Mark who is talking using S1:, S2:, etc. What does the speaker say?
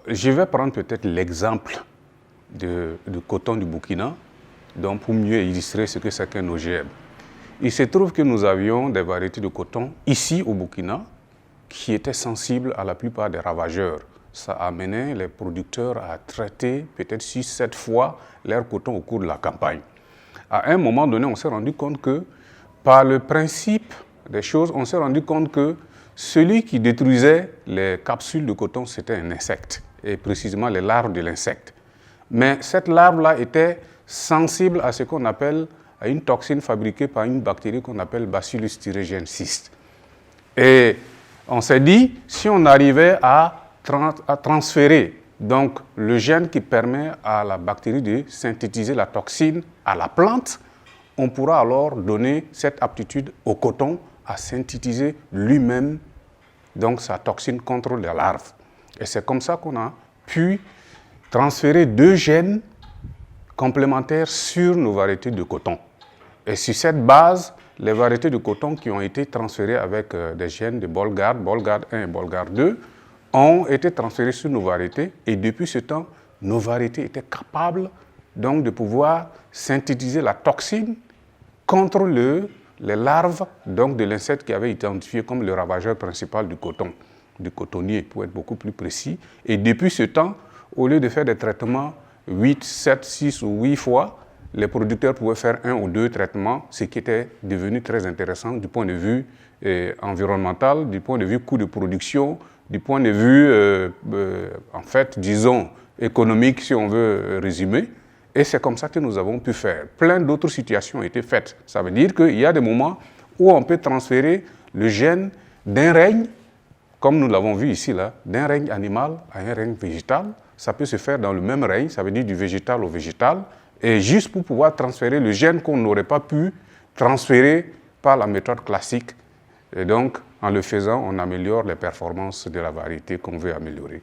S1: Je vais prendre peut-être l'exemple du coton du Burkina, donc pour mieux illustrer ce que c'est qu'un OGM. Il se trouve que nous avions des variétés de coton ici au Burkina qui étaient sensibles à la plupart des ravageurs. Ça amenait les producteurs à traiter peut-être 6-7 fois leur coton au cours de la campagne. À un moment donné, on s'est rendu compte que par le principe des choses, on s'est rendu compte que celui qui détruisait les capsules de coton, c'était un insecte, et précisément les larves de l'insecte. Mais cette larve-là était sensible à ce qu'on appelle à une toxine fabriquée par une bactérie qu'on appelle Bacillus thuringiensis. Et on s'est dit, si on arrivait à transférer donc le gène qui permet à la bactérie de synthétiser la toxine à la plante, on pourra alors donner cette aptitude au coton à synthétiser lui-même donc sa toxine contre les larves. Et c'est comme ça qu'on a pu transférer 2 gènes complémentaires sur nos variétés de coton. Et sur cette base, les variétés de coton qui ont été transférées avec des gènes de Bolgard 1 et Bolgard 2, ont été transférées sur nos variétés. Et depuis ce temps, nos variétés étaient capables donc de pouvoir synthétiser la toxine contre les larves donc de l'insecte qui avait été identifié comme le ravageur principal du coton, du cotonnier pour être beaucoup plus précis. Et depuis ce temps, au lieu de faire des traitements 8, 7, 6 ou 8 fois, les producteurs pouvaient faire 1 ou 2 traitements, ce qui était devenu très intéressant du point de vue environnemental, du point de vue coût de production, du point de vue, en fait, disons, économique, si on veut résumer. Et c'est comme ça que nous avons pu faire. Plein d'autres situations ont été faites. Ça veut dire qu'il y a des moments où on peut transférer le gène d'un règne, comme nous l'avons vu ici, là, d'un règne animal à un règne végétal. Ça peut se faire dans le même règne, ça veut dire du végétal au végétal, et juste pour pouvoir transférer le gène qu'on n'aurait pas pu transférer par la méthode classique. Et donc, en le faisant, on améliore les performances de la variété qu'on veut améliorer.